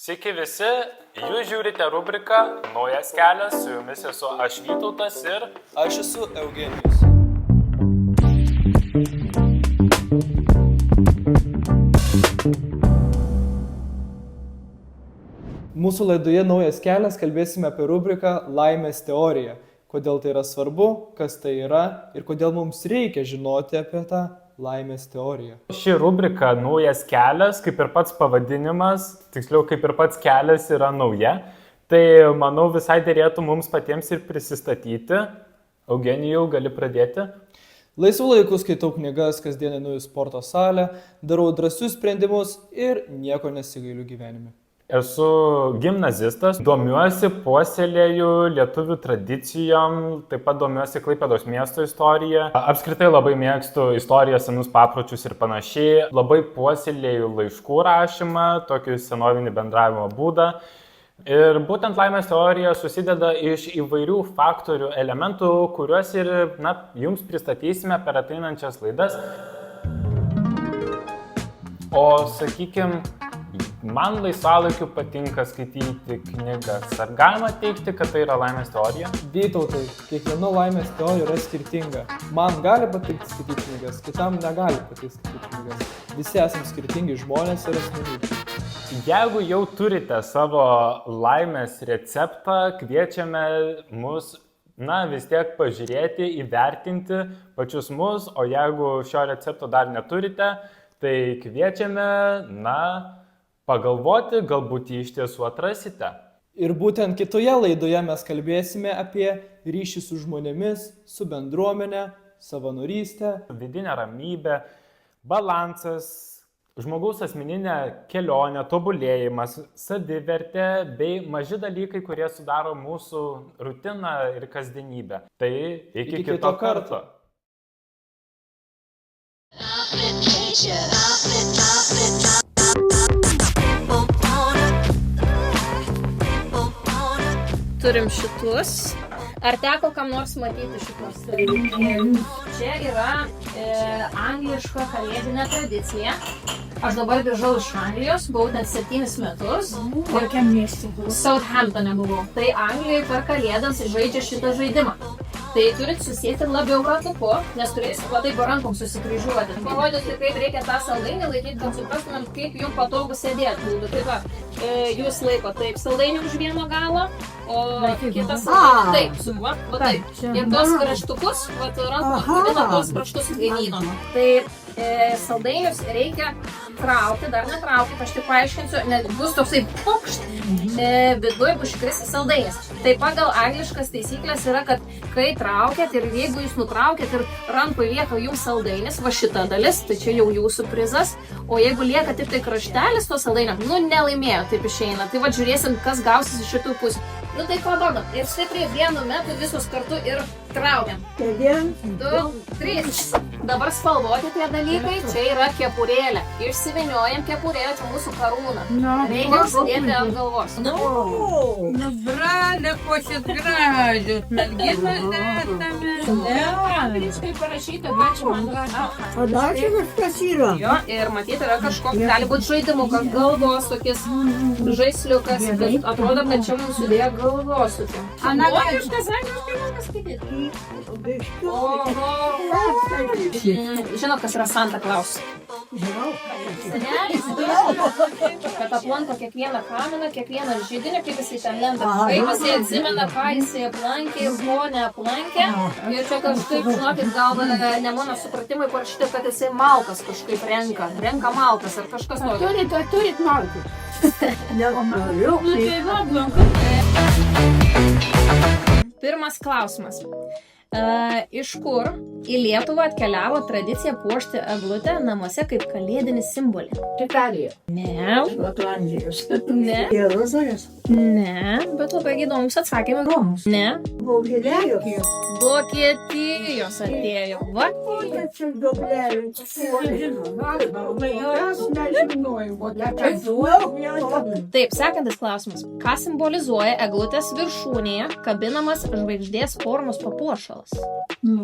Sveiki visi, jūs žiūrite rubriką Naujas kelias, su jumis esu aš Vytautas ir aš esu Eugenijus. Mūsų laidoje Naujas kelias kalbėsime apie rubriką Laimės teorija. Kodėl tai yra svarbu, kas tai yra ir kodėl mums reikia žinoti apie tą laimės teoriją. Ši rubrika Naujas kelias, kaip ir pats pavadinimas, tiksliau kaip ir pats kelias yra nauja, tai manau visai dėrėtų mums patiems ir prisistatyti. Eugenijau, gali pradėti? Laisvų laikų skaitau knygas, kasdien einu į sporto salę, darau drąsius sprendimus ir nieko nesigailiu gyvenime. Esu gimnazistas, domiuosi, puoselėju lietuvių tradicijom, taip pat domiuosi Klaipėdos miesto istoriją. Apskritai labai mėgstu istoriją, senus papročius ir panašiai. Labai puoselėju laiškų rašymą, tokį senovinį bendravimo būdą. Ir būtent laimės teorija susideda iš įvairių faktorių, elementų, kuriuos ir jums pristatysime per ateinančias laidas. O sakykime, man laisvalaikiu patinka skaityti knygas. Ar galima teigti, kad tai yra laimės teorija? Vytautai, kiekviena laimės teorija yra skirtinga. Man gali patikti skaityti knygas, kitam negali patikti skaityti knygas. Visi esame skirtingi žmonės ir asmenybės. Jeigu jau turite savo laimės receptą, kviečiame mus vis tiek pažiūrėti, įvertinti pačius mus, o jeigu šio recepto dar neturite, tai kviečiame, pagalvoti, galbūt jį iš tiesų atrasite. Ir būtent kitoje laidoje mes kalbėsime apie ryšį su žmonėmis, su bendruomenė, savanorystę, vidinę ramybę, balansas, žmogaus asmeninę kelionę, tobulėjimas, savivertė bei maži dalykai, kurie sudaro mūsų rutiną ir kasdienybę. Tai iki kito karto. Turim šitus. Ar teko kam nors matyti šitos? Čia yra angliška kalėdinė tradicija. Aš dabar grįžau iš Anglijos, buvau ten 7 metus. Kokiam mieste buvau? Southamptone buvau. Tai Anglijoje per kalėdas žaidžia šitą žaidimą. Tai turit susėti labiau ratuku, nes turėsit va taip rankom susikryžiuoti. Parodysiu, kaip reikia tą saldainį laikyti, kad suprastumėm, kaip jums patogu sėdėti. Tai va, jūs laiko taip saldainį už vieno galą, o kitas saldainį taip, su va taip. Ir tos kraštukus, va rankom atkabina tos kraštus vienynom. Tai saldainius reikia krauti, dar nekraukit, aš tik paaiškinsiu, nes bus toksai pokšt, viduje bus iškristi saldainis. Tai pagal angliškas taisyklės yra, kad kai traukėt ir jeigu jūs nutraukėt ir rankoje lieka jums saldainis, va šita dalis, tai čia jau jūsų prizas, o jeigu lieka tik tai kraštelis to saldainio, nelaimėjo, taip išeina. Tai va žiūrėsim, kas gausis iš šitų pusių. Tai pabandom. Ir stipriai vienu metu visus kartu ir traukiam. 2, 3. Dabar spalvoti tie dalykai. Čia yra kepurėlė. Išsiviniojam kepurėlę, čia mūsų karūna. Reikia užsidėti ant galvos. Brale, kokios gražios merginos esame. Angliškai parašyta, bet čia man gražu. O dar čia kažkas yra? Jo, ir matyti yra kažkoks, gali būti žaidimukas, galvos, tokis žaisliukas, bet atrodo, kad čia mums sudėjo galvosūkį. Angliškas moka skaityti. Žinot, kas yra Santa Claus? Žinau. Senelis, kad aplanko kiekvieną kaminą, kiekvieną židinį, kaip jisai ten lenda. Kaip jisai atsimena, ką jisai aplankė ir ko neaplankė. Ir čia kažkaip, žinokit, gal ne mano supratimai parašyti, kad jisai malkas kažkaip renka. Renka malkas ar kažkas nori. Turit malkas. Nenoriu. Pirmas klausimas. Iš kur į Lietuvą atkeliavo tradicija puošti eglutę namuose kaip kalėdinį simbolį? Italija. Ne, Šotlandijos. ne, Jeruzalės. ne, bet labai įdomus atsakymai. Romos. Ne, Vokietijos. Vokietijos atėjo. Va, Čia dublerių. Aš nežinojau, vokietijos. taip, sekantis klausimas. Ką simbolizuoja eglutės viršūnėje kabinamas žvaigždės formos papuošalas?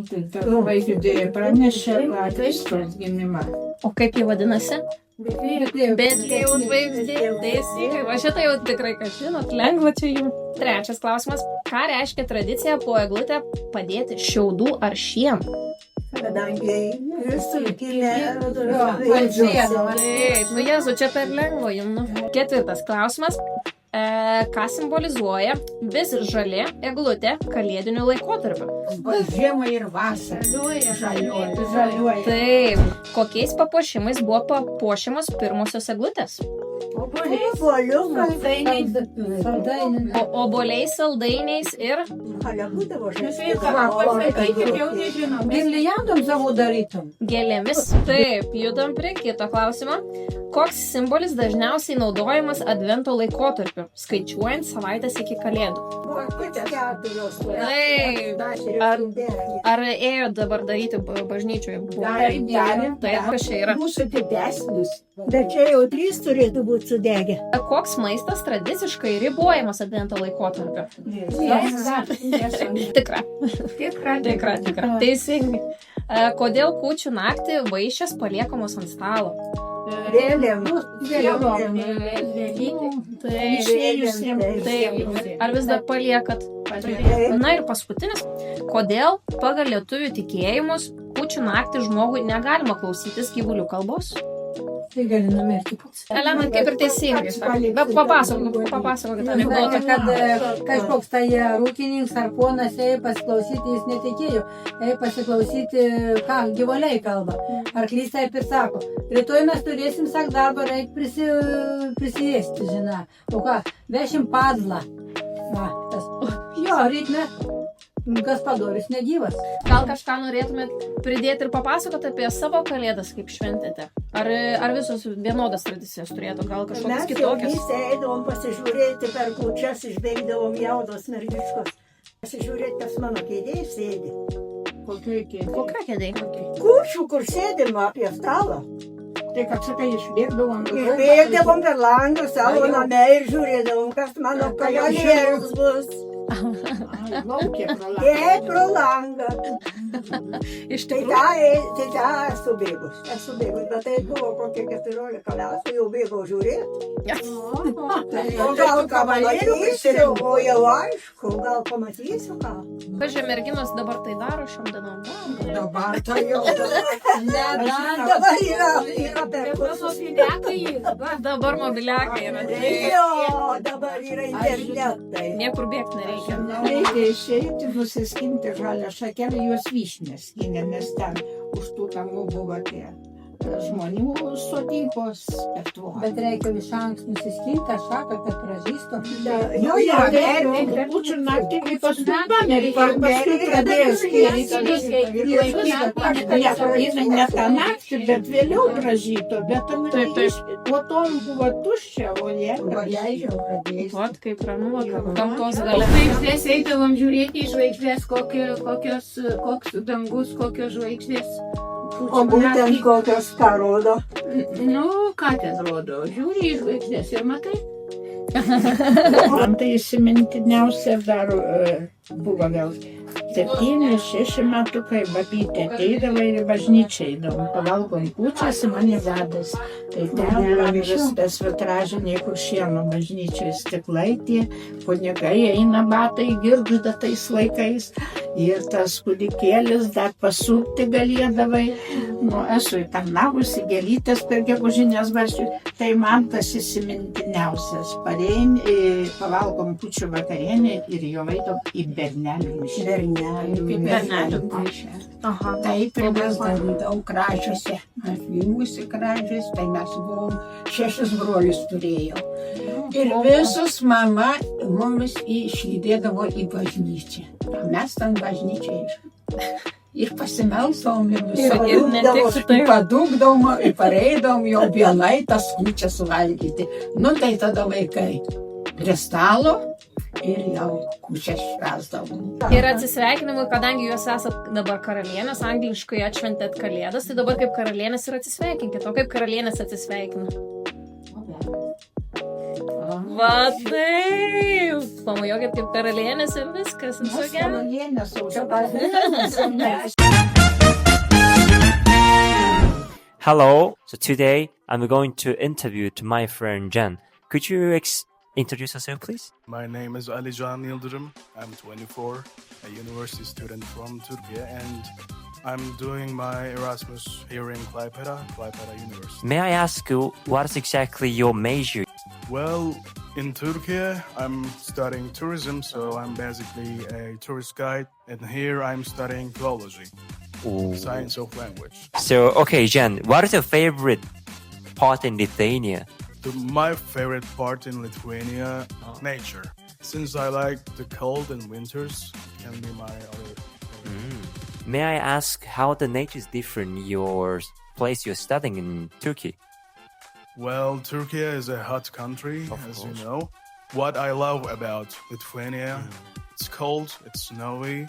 Tai žvaigždė pranešė Kristaus gimimą. O kaip jį vadinasi? Betlėjaus žvaigždė. Teisingai, va šitą jau tikrai, kad žinot, lengva čia jums. Trečias klausimas. Ką reiškia tradicija po eglutę padėti šiaudų ar šienų? Kadangi visur kilę Taip, nu Jėzu, čia per lengva jums. Ketvirtas klausimas. Ką simbolizuoja vis žali eglutė kalėdiniu laikotarpiu? Žiemą ir vasarą. Žaliuoja. Taip, kokiais papuošimais buvo papuošiamos pirmosios eglutės? Obuoliais, saldainiais ir Girliandom savo darytum. gėlėmis. Taip, judam prie kito klausimo. Koks simbolis dažniausiai naudojamas advento laikotarpiu, skaičiuojant savaitės iki kalėdų? Ar ėjo dabar daryti bažnyčioje? Darėm. Taip, kas čia yra? Mūsų didesnis. Bet čia jau 3 turėtų būti sudegę. Koks maistas tradiciškai ribojamas advento laikotarpiu? Tikra. Teisingai. Kodėl kūčių naktį vaišės paliekamos ant stalo? Taip. Ar vis dar paliekat? Na ir paskutinis. Kodėl pagal lietuvių tikėjimus kūčių naktį žmogui negalima klausytis gyvulių kalbos? Tai gali numirti pats. Elena, kaip ir teisingai. Bet papasakokit anekdotą. Kad kažkoks tai rūkininkas ar ponas ėjo pasiklausyti, jis netikėjo, ėjo pasiklausyti, ką gyvuliai kalba. Arklys taip ir sako, rytoj mes turėsim, sak, darbą, reikia prisijėsti, žinai. O ką, vešim padlą. Va, tas. Jo, rytme. Gaspadoris negyvas. Gal kažką norėtumėt pridėti ir papasakoti apie savo kalėdas, kaip šventėte? Ar visos vienodas tradicijas turėtų, gal kažkokias kitokias? Mes jau eidom pasižiūrėti per kūčias, išbėgdavom jaudos mergiškos. Pasižiūrėti, kas mano kėdėje sėdi. Kokia kėdė? Kūčių, kur sėdim apie stalą. Tai kad sakai, išbėgdavom. Išbėgdavom per langą savo name ir žiūrėdavom, kas mano kavalėris bus. Taip, pro langą. Iš Tai tikrųjų. tą esu bėgus, bet tai buvo kokie 14 metų, jau bėgau žiūrėti. O gal pamatysiu, o jau aišku, gal pamatysiu ką. Pavyzdžiui, merginos dabar tai daro šiom dienom. Dabar tai jau. Dabar yra per kursus. Dabar mobiliakai yra. Jo, dabar yra internetai. Niekur bėgti nereikia. Reikia išeiti, nusiskinti žalią šakelį, juos vyšnės skinė, nes ten už tų namų buvo tie žmonių sodybos. Bet reikia iš anksto nusiskinti tą šaką, kad pražystų. Jo, kūčių naktį vyko stūba, nereikia paskui pradėjo skirti. Ne tą naktį, bet vėliau pražyto, bet po to buvo tuščia, o jie pradėjo. Vat kaip ramu, gamtos galia. Žvaigždės eidavom žiūrėti į žvaigždės, koks dangus, kokios žvaigždės. O būtent kokios ką rodo. Nu, ką ten rodo? Žiūri į žvaigždės ir matai. Man tai įsimintiniausia dar buvo gal 7-6 metukai, babytė ateidavo ir bažnyčią eidavom, pavalgom kūčias, mane vedas. Tai ten viskas vitražiniai, kur šieno bažnyčiai stiklai, tie kunigai eina batai, girgžda tais laikais. Ir tas kūdikėlis dar pasukti galėdavai. Nu, esu įtarnavusi gėlytės per gegužinės barščių. Tai man tas įsimintiniausias. Pavalgom kūčių vakarienę ir jo vaidom į bernelių mišę. Bernelių. Taip, ir mes daug kražiuose. Aš gimusi kražius, tai mes buvom 6 brolius turėjau. Ir visus mama mumis išlydėdavo į bažnyčią. Mes ten bažnyčią Ir pasimelsom, ir Ir ne tik šitai. padūkdom, ir pareidom jau vienai tas kūčias suvalgyti. Nu tai tada vaikai prie stalo ir jau kūčias švęsdavom. Ir atsisveikinimui, kadangi jūs esat dabar karalienės, angliškai atšventėt kalėdas, tai dabar kaip karalienės ir atsisveikinkit. O kaip karalienės atsisveikina? Va taip! Pamojokit kaip karalienės ir viskas. Viso gero. Hello. So today I'm going to interview to my friend Jen. Could you introduce yourself, please? My name is Ali Can Yildirim. I'm 24, a university student from Turkey, and I'm doing my Erasmus here in Klaipėda University. May I ask you what is exactly your major? Well, in Turkey, I'm studying tourism, so I'm basically a tourist guide, and here I'm studying philology, science of language. So, okay, Jen, what is your favorite part in Lithuania? My favorite part in Lithuania, nature. Since I like the cold and winters, it can be my other favorite. May I ask how the nature is different in your place you're studying in Turkey? Well, Turkey is a hot country, as you know. What I love about Lithuania, it's cold, it's snowy.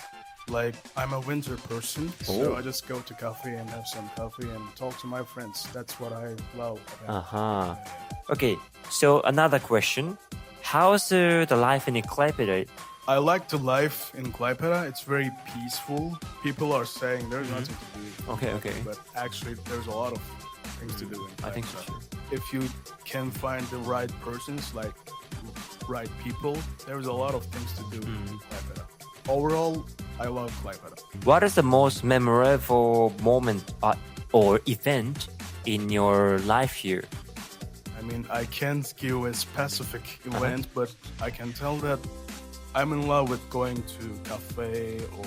Like, I'm a winter person, so I just go to cafe and have some coffee and talk to my friends. That's what I love about Okay, so another question. How's the life in Klaipėda? I like the life in Klaipėda. It's very peaceful. People are saying there's nothing to do. Okay. But actually, there's a lot of things to do in Klaipėda. I think so too. If you can find the right persons, like right people, there's a lot of things to do in Klaipėda. Overall, I love Klaipėda. What is the most memorable moment or event in your life here? I mean, I can't give a specific event, but I can tell that I'm in love with going to cafe or,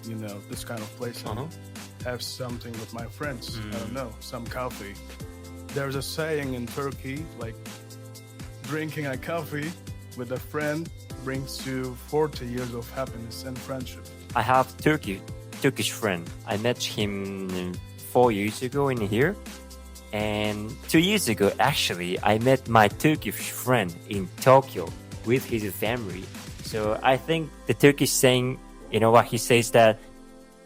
you know, this kind of place and have something with my friends. I don't know, some coffee. There's a saying in Turkey, like, drinking a coffee with a friend brings you 40 years of happiness and friendship. I have Turkish friend. I met him 4 years ago in here. And 2 years ago, actually, I met my Turkish friend in Tokyo with his family. So I think the Turkish saying, you know what, he says that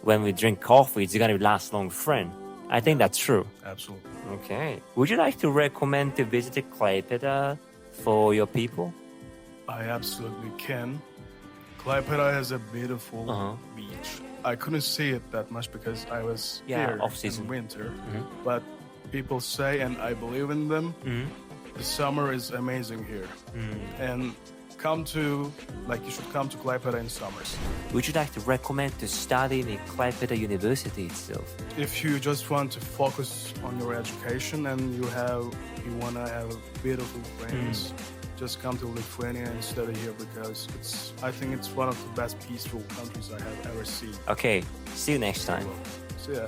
when we drink coffee, it's going to last long friend. I think that's true. Absolutely. Okay. Would you like to recommend to visit Klaipėda for your people? I absolutely can. Klaipėda has a beautiful beach. I couldn't see it that much because I was here off-season. in winter. But people say, and I believe in them, the summer is amazing here. And you should come to Klaipėda in summers. Would you like to recommend to study in Klaipėda University itself? If you just want to focus on your education and you want to have beautiful friends, just come to Lithuania and study here because I think it's one of the best peaceful countries I have ever seen. Okay, see you next time. See ya.